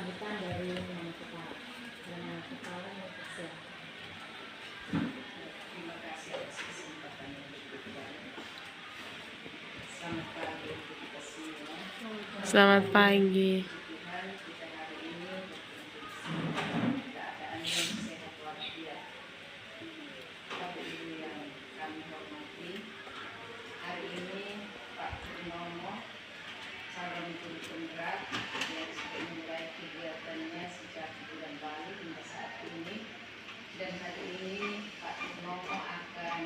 sambutan dari yang kepala Nusantara. Terima kasih atas kesempatan yang diberikan. Selamat pagi untuk kita semua. Selamat pagi. Tuhan, kita hari ini berkumpul keadaan yang sehat walafiat. Hari ini yang kami hormati, hari ini Pak Purnomo, calon guru penggerak yang sudah memulai kegiatannya sejak bulan lalu hingga saat ini. Dan hari ini Pak Purnomo akan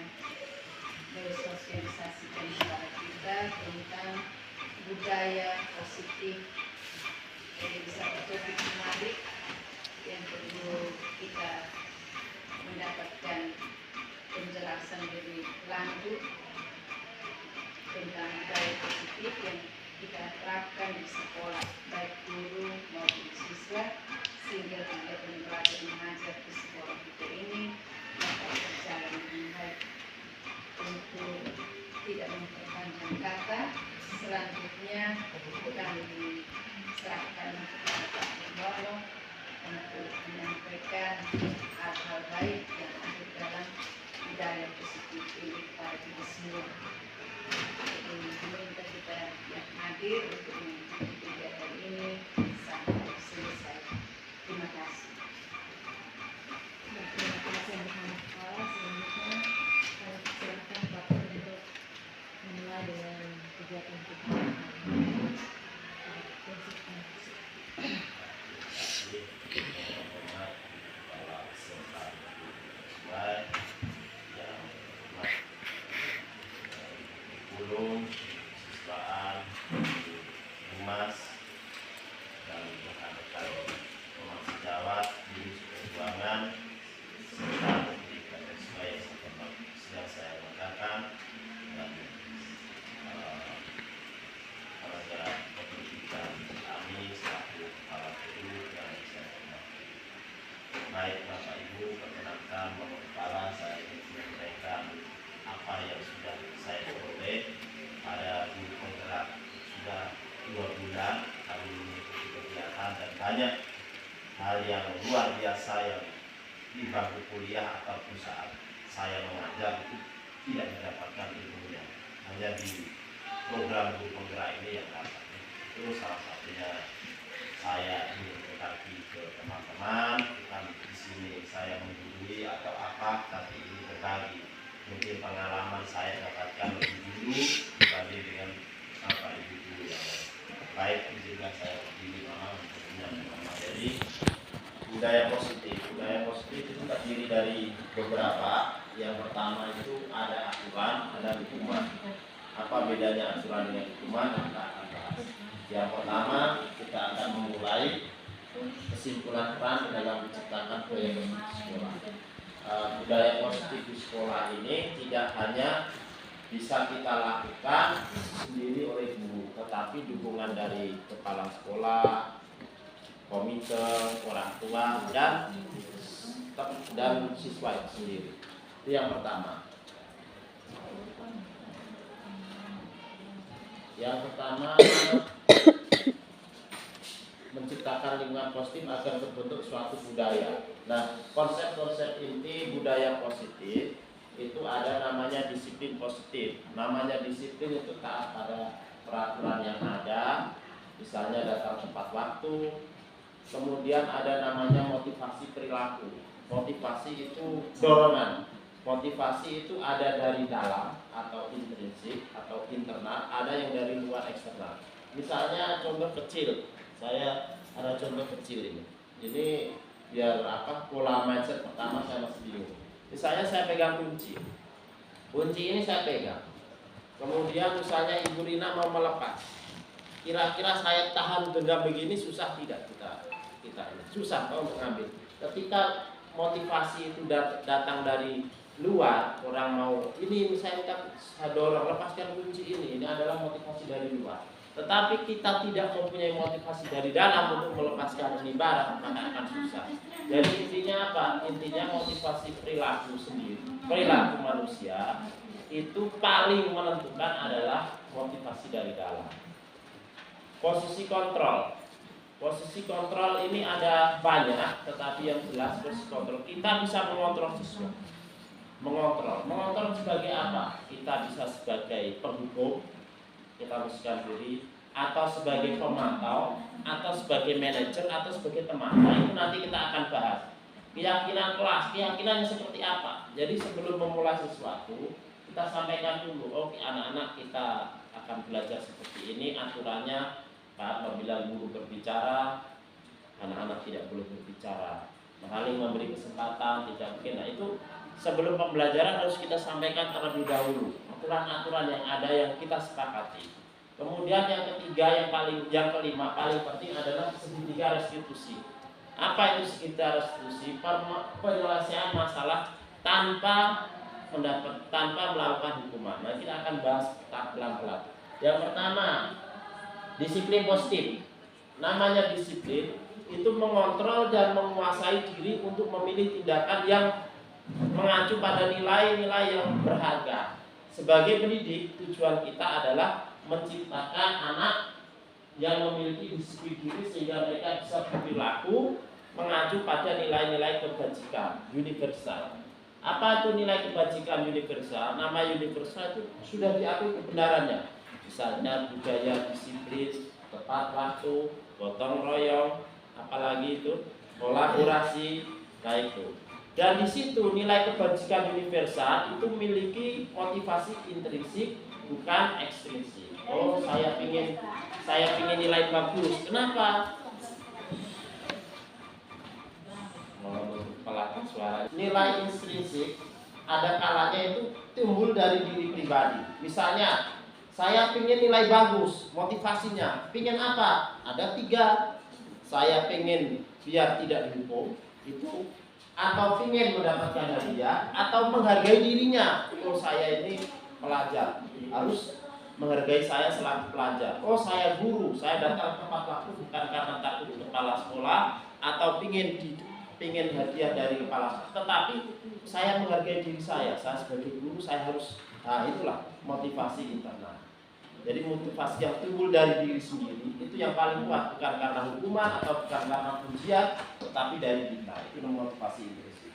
bersosialisasikan kepada kita tentang budaya positif. Jadi bisa topik menarik yang perlu kita mendapatkan penjelasan lebih lanjut tentang budaya positif yang kita terapkan di sekolah, baik guru maupun siswa, sehingga kegiatan belajar mengajar di sekolah kita ini dapat berjalan dengan baik. Untuk tidak memperpanjang kata, selanjutnya kami serahkan kepada Pak Purnomo untuk menyampaikan hal-hal baik yang ada dalam budaya positif ini kepada kita semua. Jadi meminta kita yang hadir untuk mengikuti kegiatan ini sampai selesai. Terima kasih. Terima kasih bersama kepala. Selanjutnya saya persilakan Bapak untuk memulai dengan kegiatan kita. Siswaan, humas, dan rekan-rekan Komnas Sejawat, Guru Perjuangan, serta pendidikan siswa yang sedang saya banggakan, dan para pendidikan kami selaku kepala guru yang saya hormati. Baik Bapak Ibu, perkenankan Bapak Kepala, saya ingin menyampaikan apa yang sudah saya peroleh pada guru penggerak. Sudah 2 bulan kami mengikuti kegiatan dan banyak hal yang luar biasa yang di bangku kuliah ataupun saat saya mengajar itu tidak mendapatkan ilmunya, hanya di program guru penggerak ini yang dapat. Itu salah satunya saya ingin berbagi ke teman-teman, bukan di sini saya menggurui atau apa, tapi ini berbagi. Mungkin pengalaman saya dapatkan lebih dulu dibanding dengan Bapak Ibu dulu yang baik. Izinkan saya berdiri untuk menyampaikan materi budaya positif. Budaya positif itu terdiri dari beberapa. Yang pertama itu ada aturan, ada hukuman. Apa bedanya aturan dengan hukuman? Kita akan bahas. Yang pertama kita akan memulai kesimpulan peran dalam menciptakan budaya positif di sekolah. Budaya positif di sekolah ini tidak hanya bisa kita lakukan sendiri oleh guru, tetapi dukungan dari kepala sekolah, komite, orang tua, dan siswa itu sendiri. Itu yang pertama. Yang pertama, menciptakan lingkungan positif agar terbentuk suatu budaya. Nah, konsep-konsep inti budaya positif itu ada namanya disiplin positif. Namanya disiplin itu taat pada peraturan yang ada, misalnya datang tepat waktu. Kemudian ada namanya motivasi perilaku. Motivasi itu dorongan. Motivasi itu ada dari dalam atau intrinsik atau internal, ada yang dari luar eksternal. Misalnya contoh kecil, saya ada contoh kecil ini. Ini biar pola mindset pertama saya masih bingung. Misalnya saya pegang kunci ini saya pegang. Kemudian misalnya Ibu Rina mau melepas. Kira-kira saya tahan genggam begini susah tidak kita susah kalau mengambil. Ketika motivasi itu datang dari luar, orang mau ini misalnya saya dorong lepaskan kunci ini adalah motivasi dari luar. Tetapi kita tidak mempunyai motivasi dari dalam untuk melepaskan ini barang, maka akan susah. Jadi intinya apa? Intinya motivasi perilaku sendiri. Perilaku manusia itu paling menentukan adalah motivasi dari dalam. Posisi kontrol. Posisi kontrol ini ada banyak, tetapi yang jelas posisi kontrol kita bisa mengontrol sesuatu. Mengontrol sebagai apa? Kita bisa sebagai penghukum, kita haruskan diri, atau sebagai pemantau, atau sebagai manajer, atau sebagai teman. Nah itu nanti kita akan bahas. Keyakinan kelas, keyakinannya seperti apa? Jadi sebelum memulai sesuatu, kita sampaikan dulu, oke anak-anak kita akan belajar seperti ini aturannya. Apabila guru berbicara, anak-anak tidak boleh berbicara. Saling memberi kesempatan, tidak mungkin. Nah itu sebelum pembelajaran harus kita sampaikan terlebih dahulu aturan-aturan yang ada yang kita sepakati. Kemudian yang ketiga, yang kelima paling penting adalah segitiga restitusi. Apa itu segitiga restitusi? Penyelesaian masalah tanpa melakukan hukuman. Nah kita akan bahas pelan-pelan. Yang pertama, disiplin positif. Namanya disiplin itu mengontrol dan menguasai diri untuk memilih tindakan yang mengacu pada nilai-nilai yang berharga. Sebagai pendidik, tujuan kita adalah menciptakan anak yang memiliki disiplin diri sehingga mereka bisa berperilaku mengacu pada nilai-nilai kebajikan universal. Apa itu nilai kebajikan universal? Nama universal itu sudah diakui kebenarannya. Misalnya budaya disiplin, tepat waktu, gotong royong, apalagi itu kolaborasi, nah itu. Dan di situ nilai kebajikan universal itu memiliki motivasi intrinsik bukan ekstrinsik. Oh saya pingin nilai bagus. Kenapa? Pelaku suara. Nilai intrinsik ada kalanya itu timbul dari diri pribadi. Misalnya saya pingin nilai bagus, motivasinya, pingin apa? Ada 3. Saya pingin biar tidak dihukum, itu, atau pingin mendapatkan hadiah, atau menghargai dirinya. Oh saya ini pelajar, harus menghargai saya selaku pelajar. Oh saya guru, saya datang tepat waktu bukan karena takut kepala sekolah, atau pingin hadiah dari kepala sekolah, tetapi saya menghargai diri saya sebagai guru, saya harus, nah itulah motivasi internal. Jadi motivasi yang timbul dari diri sendiri itu yang paling kuat, bukan karena hukuman atau bukan karena pujian, tetapi dari kita. Itu motivasi intrinsik.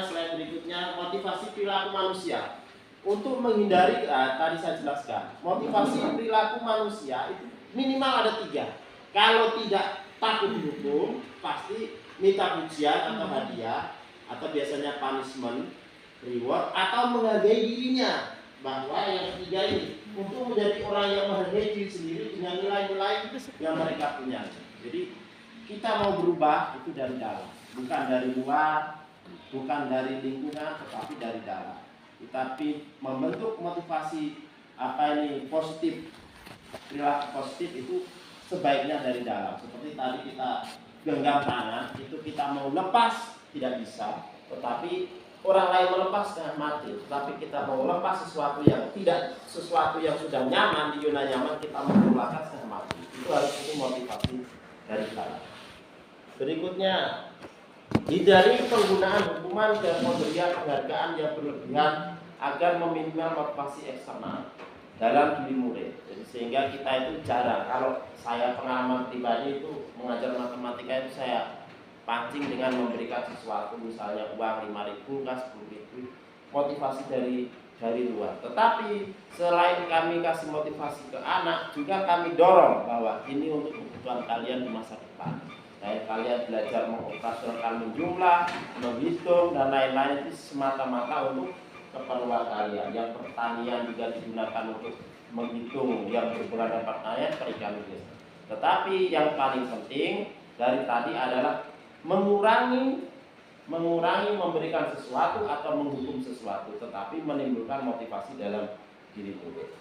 Selain berikutnya motivasi perilaku manusia. Untuk menghindari, tadi saya jelaskan, motivasi perilaku manusia itu minimal ada 3. Kalau tidak takut dihukum, pasti minta pujian atau hadiah, atau biasanya punishment, reward, atau menghargai dirinya. Bahwa yang ketiga ini untuk menjadi orang yang menghargai diri sendiri dengan nilai-nilai yang mereka punya. Jadi kita mau berubah itu dari dalam, bukan dari luar, bukan dari lingkungan, tetapi dari dalam. Tetapi membentuk motivasi positif, perilaku positif itu sebaiknya dari dalam. Seperti tadi kita genggam tangan, itu kita mau lepas tidak bisa, tetapi orang lain melepas setengah mati, tapi kita mau lepas sesuatu yang sudah nyaman, di zona nyaman, kita mau melakukan setengah mati. Itu harus motivasi dari dalam. Berikutnya, hindari penggunaan hukuman dan pemberian penghargaan yang berlebihan agar meminimal motivasi eksternal dalam diri murid. Jadi sehingga kita itu jarang. Kalau saya pengalaman pribadi itu mengajar matematika itu saya pancing dengan memberikan sesuatu, misalnya uang 5.000 kan 10.000, motivasi dari luar. Tetapi selain kami kasih motivasi ke anak, juga kami dorong bahwa ini untuk kebutuhan kalian di masa depan. Kayak kalian belajar mengoperasionalkan menjumlah, menghitung dan lain-lain itu semata-mata untuk keperluan kalian. Yang pertanian juga digunakan untuk menghitung, yang berhubungan dengan pertanian, perikanan. Tetapi yang paling penting dari tadi adalah mengurangi memberikan sesuatu atau menghukum sesuatu, tetapi menimbulkan motivasi dalam diri murid.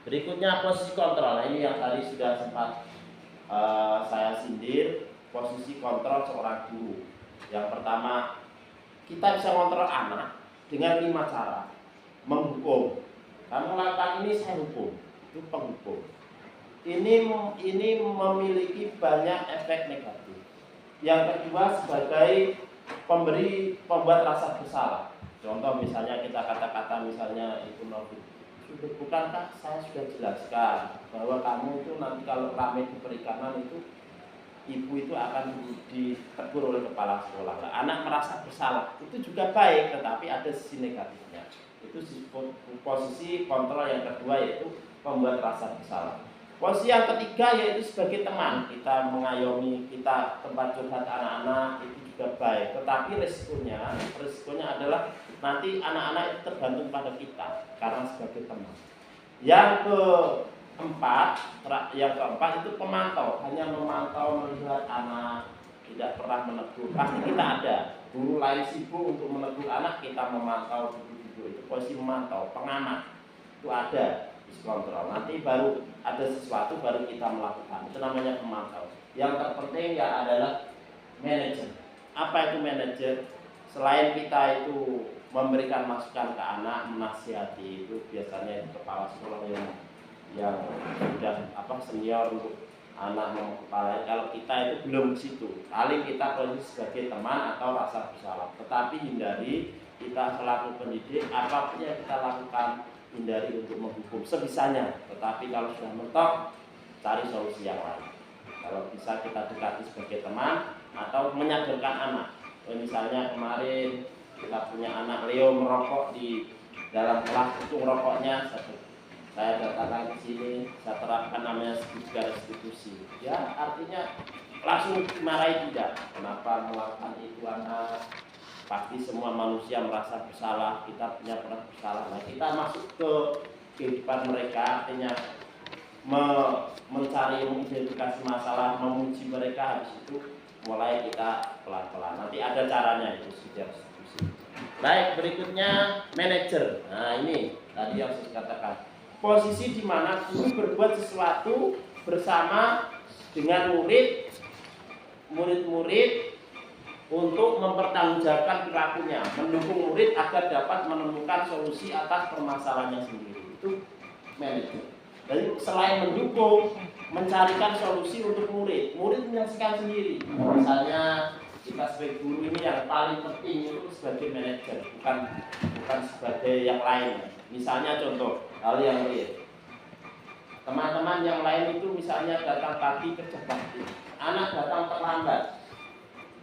Berikutnya posisi kontrol. Nah, ini yang tadi sudah sempat saya sindir, posisi kontrol seorang guru. Yang pertama, kita bisa kontrol anak dengan 5 cara. Menghukum. Kamu melakukan ini, saya hukum. Itu penghukum. Ini memiliki banyak efek negatif. Yang kedua, sebagai pembuat rasa bersalah. Contoh misalnya kita kata-kata misalnya itu bukankah saya sudah jelaskan bahwa kamu itu nanti kalau rame di perikanan itu ibu itu akan ditegur oleh kepala sekolah. Nah, anak merasa bersalah itu juga baik, tetapi ada sisi negatifnya. Itu posisi kontrol yang kedua, yaitu membuat rasa bersalah. Posisi yang ketiga yaitu sebagai teman, kita mengayomi, kita tempat curhat anak-anak, itu juga baik. Tetapi resikonya adalah nanti anak-anak itu tergantung pada kita karena sebagai teman. Yang keempat itu pemantau, hanya memantau, melihat anak, tidak pernah menegur. Pasti kita ada. Guru lain sibuk untuk menegur anak, kita memantau duduk-duduk. Itu posisi memantau, pengamat. Itu ada, kontrol. Nanti baru ada sesuatu baru kita melakukan. Itu namanya pemantau. Yang terpenting ya adalah manajer. Apa itu manajer? Selain kita itu memberikan masukan ke anak, menasihati, itu biasanya itu kepala sekolah yang sudah senior untuk anak kepala. Kalau kita itu belum di situ, paling kita posisi sebagai teman atau rasa bersalah. Tetapi hindari, kita selaku pendidik apapun yang kita lakukan, hindari untuk menghukum sebisanya. Tetapi kalau sudah mentok, cari solusi yang lain. Kalau bisa kita dekati sebagai teman atau menyadarkan anak. Misalnya kemarin kita punya anak Leo merokok di dalam kelas, itu rokoknya saya datangkan ke sini, saya terapkan namanya segitiga restitusi. Ya, artinya langsung dimarahi tidak. Kenapa melakukan itu anak? Pasti semua manusia merasa bersalah, kita punya pernah bersalah. Nah, kita masuk ke kehidupan mereka, artinya mencari, mengidentifikasi masalah, memuji mereka, habis itu mulai kita pelan-pelan. Nanti ada caranya itu sudah restitusi. Baik, berikutnya manajer. Nah, ini tadi yang saya katakan. Posisi di mana guru berbuat sesuatu bersama dengan murid-murid untuk mempertanggungjawabkan perilakunya, mendukung murid agar dapat menemukan solusi atas permasalahannya sendiri. Itu manajer. Jadi selain mendukung, mencarikan solusi untuk murid menyaksikan sendiri. Misalnya kita sebagai guru ini yang paling penting itu sebagai manajer, bukan sebagai yang lain. Misalnya contoh hal yang real, teman-teman yang lain itu misalnya datang pagi kerja bakti, anak datang terlambat,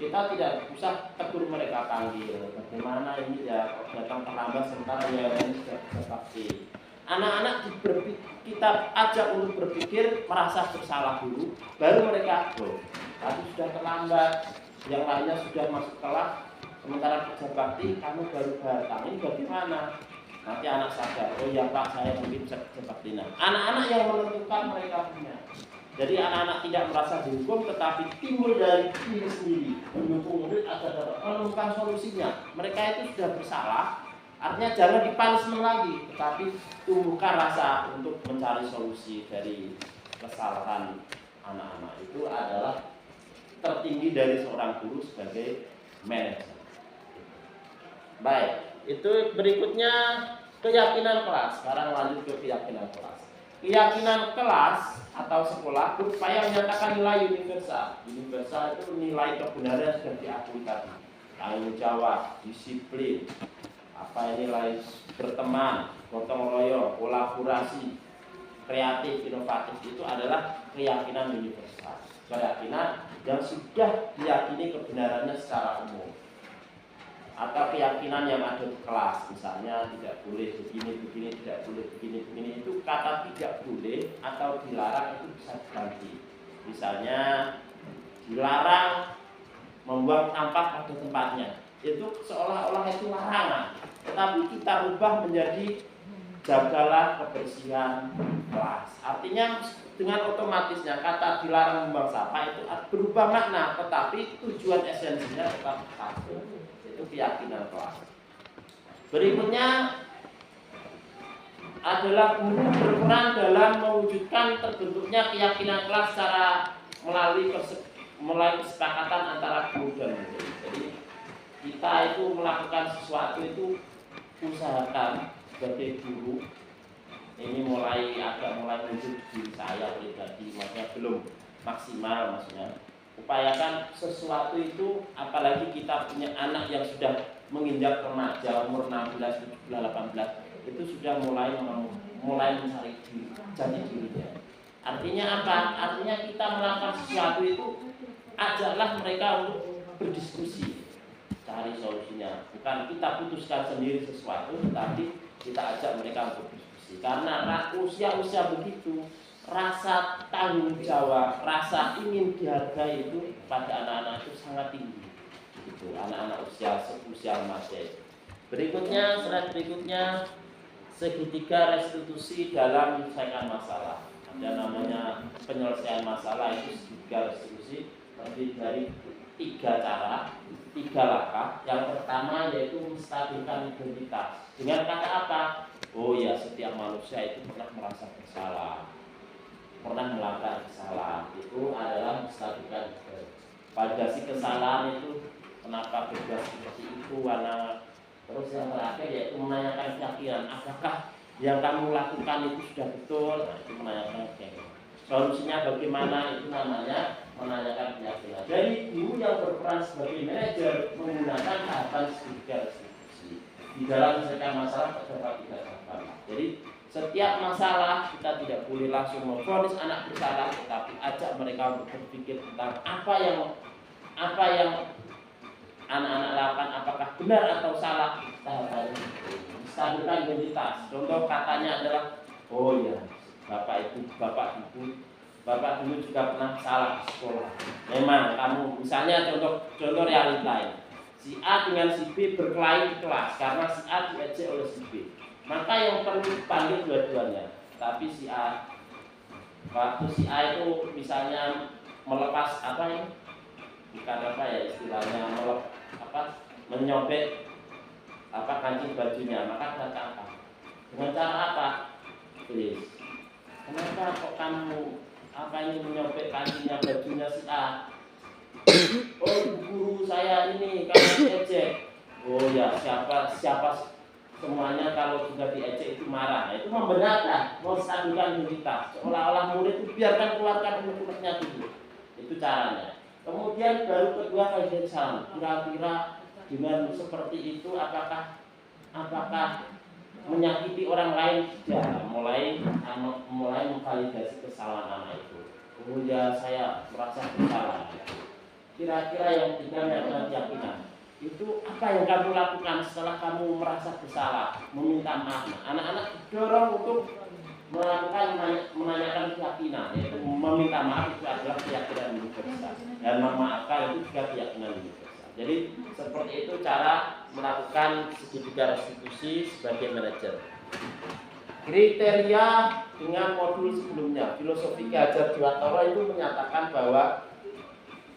kita tidak usah tegur mereka, panggil bagaimana ini ya kok datang terlambat sementara ya ini sudah kerja bakti. Anak-anak kita ajak untuk berpikir, merasa bersalah dulu, baru mereka tadi sudah terlambat, yang lainnya sudah masuk kelas, sementara kerja bakti kamu baru datang, ini bagaimana? Nanti anak sadar, oh ya Pak, saya mungkin bisa kerja bakti. Nah, anak-anak yang menentukan mereka punya. Jadi anak-anak tidak merasa dihukum, tetapi timbul dari diri sendiri, mendukung murid agar dapat menemukan solusinya. Mereka itu sudah bersalah, artinya jangan dipunishment lagi, tetapi tumbuhkan rasa untuk mencari solusi dari kesalahan anak-anak. Itu adalah tertinggi dari seorang guru sebagai manajer. Baik, itu berikutnya keyakinan kelas. Sekarang lanjut ke keyakinan kelas. Keyakinan kelas atau sekolah berupaya menyatakan nilai universal. Universal itu nilai kebenaran sudah diakui tadi. Tanggung jawab, disiplin, nilai berteman, gotong royong, kolaborasi, kreatif, inovatif, itu adalah keyakinan universal. Keyakinan yang sudah diyakini kebenarannya secara umum. Atau keyakinan yang ada di kelas, misalnya tidak boleh begini, tidak boleh begini, itu kata tidak boleh atau dilarang itu bisa diganti. Misalnya dilarang membuang sampah pada tempatnya, itu seolah-olah itu larangan, tetapi kita rubah menjadi jagalah kebersihan kelas. Artinya dengan otomatisnya kata dilarang membuang sampah itu berubah makna, tetapi tujuan esensinya tetap satu. Itu keyakinan kelas. Berikutnya adalah guru berperan dalam mewujudkan terbentuknya keyakinan kelas secara melalui kesepakatan antara guru dan murid. Jadi kita itu melakukan sesuatu itu usahakan sebagai guru, ini mulai muncul di saya pribadi, maksudnya belum maksimal, maksudnya upayakan sesuatu itu, apalagi kita punya anak yang sudah menginjak remaja umur 16, 17, 18, itu sudah mulai mulai mencari jati dirinya. Artinya apa? Artinya kita melakukan sesuatu itu ajaklah mereka untuk berdiskusi, cari solusinya. Bukan kita putuskan sendiri sesuatu, tetapi kita ajak mereka untuk berdiskusi. Karena usia-usia begitu, rasa tanggung jawab, rasa ingin dihargai itu pada anak-anak itu sangat tinggi. Itu anak-anak usia remaja. Berikutnya, slide berikutnya, segitiga restitusi dalam menyelesaikan masalah. Ada namanya penyelesaian masalah itu segitiga restitusi terdiri dari 3 cara, 3 langkah. Yang pertama yaitu menstabilkan identitas. Dengan kata apa? Oh ya, setiap manusia itu pernah merasa bersalah, pernah melakukan kesalahan. Itu adalah menstabilkan identitas. Pada si kesalahan itu kenapa berbuat seperti itu, warna. Terus yang terakhir yaitu menanyakan keyakinan, apakah yang kamu lakukan itu sudah betul. Nah, itu menanyakan keyakinan. Solusinya bagaimana, itu namanya menanyakan keyakinan. Jadi guru yang berperan sebagai manajer menggunakan tahapan segitiga restitusi. Di dalam menyelesaikan masalah terdapat 3 tahapan. Jadi setiap masalah kita tidak boleh langsung memvonis anak bersalah, tetapi ajak mereka untuk berpikir tentang apa yang anak-anak lakukan, apakah benar atau salah. Tahapan stabilkan identitas. Contoh katanya adalah, oh ya, bapak dulu juga pernah salah di sekolah. Memang kamu, misalnya contoh realita, si A dengan si B berkelahi di kelas karena si A diejek oleh si B. Maka yang perlu dipanggil dua-duanya. Tapi si A, waktu si A itu misalnya melepas istilahnya menyobek kancing bajunya, maka datang apa? Dengan cara apa? Please, kenapa kok kamu menyobek kancingnya bajunya si A? Oh, guru saya ini kamu ejek. Oh ya, siapa semuanya kalau sudah diejek itu marah. Nah, itu membenarkan, menstabilkan identitas. Seolah-olah murid itu biarkan keluarkan unek-uneknya dulu. Itu caranya. Kemudian baru kedua kali salam. Kira-kira dengan seperti itu apakah menyakiti orang lain? Tidak. Mulai memvalidasi kesalahan anak itu. Kemudian saya merasa bersalah. Kira-kira yang ketiga adalah keyakinan. Itu apa yang kamu lakukan setelah kamu merasa bersalah, meminta maaf. Anak-anak didorong untuk menanyakan keyakinan, yaitu meminta maaf itu adalah keyakinan universal, dan memaafkan itu juga keyakinan universal. Jadi seperti itu cara melakukan segitiga restitusi sebagai manajer. Kriteria dengan modul sebelumnya, filosofi Ki Hajar Dewantara itu menyatakan bahwa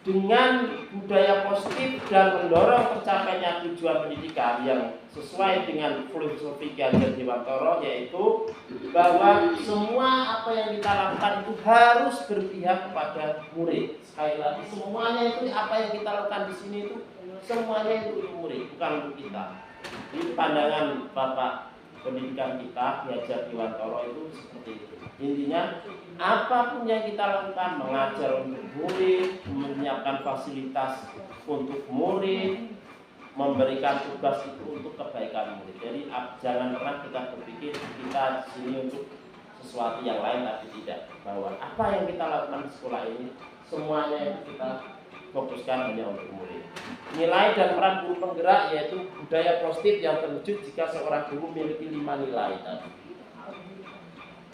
dengan budaya positif dan mendorong tercapainya tujuan pendidikan yang sesuai dengan filosofi Ki Hajar Dewantara, yaitu bahwa semua apa yang kita lakukan itu harus berpihak kepada murid. Sekali lagi, semuanya itu apa yang kita lakukan di sini itu semuanya itu untuk murid, bukan untuk kita. Di pandangan Bapak pendidikan kita, Ki Hajar Dewantara itu seperti itu. Intinya apapun yang kita lakukan, mengajar untuk murid, menyiapkan fasilitas untuk murid, memberikan tugas itu untuk kebaikan murid. Jadi jangan pernah kita berpikir kita di sini untuk sesuatu yang lain, tapi tidak. Bahwa apa yang kita lakukan di sekolah ini semuanya itu kita fokuskan hanya untuk murid. Nilai dan peran guru penggerak yaitu budaya positif yang terwujud jika seorang guru memiliki 5 nilai tadi.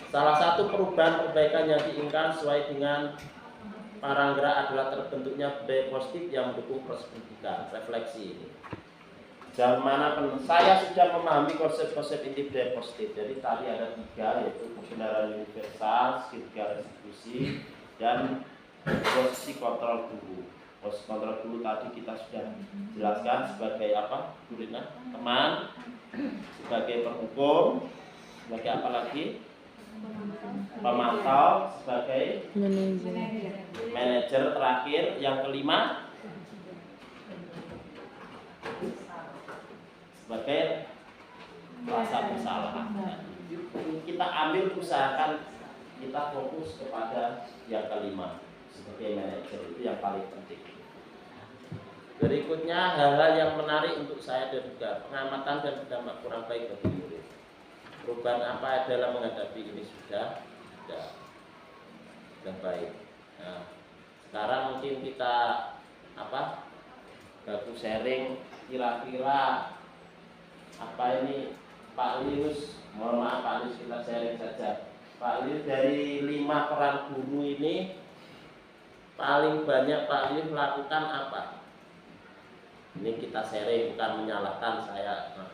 Salah satu perbaikan yang diinginkan sesuai dengan Paranggerak adalah terbentuknya budaya positif yang mendukung proses pendidikan. Refleksi ini. Sejauh mana saya sudah memahami konsep-konsep inti budaya positif. Jadi tadi ada 3, yaitu kebenaran universal, segitiga restitusi, dan posisi kontrol guru. Posisi kontrol guru tadi kita sudah jelaskan sebagai apa? Gurunya teman, sebagai penghukum, sebagai apa lagi? Pemantau, sebagai manajer terakhir. Yang kelima sebagai rasa bersalah. Kita ambil, usahakan kita fokus kepada yang kelima sebagai manajer, itu yang paling penting. Berikutnya hal-hal yang menarik untuk saya dan juga pengamatan dan berdampak kurang baik bagi murid. perubahan apa dalam menghadapi ini sudah baik. Nah, sekarang mungkin kita baku sharing kira-kira apa ini Pak Lius, mohon maaf Pak Lius, kita sharing saja. Pak Lius, dari 5 peran guru ini paling banyak Pak Lius melakukan apa? Ini kita sharing, bukan menyalahkan saya. Nah,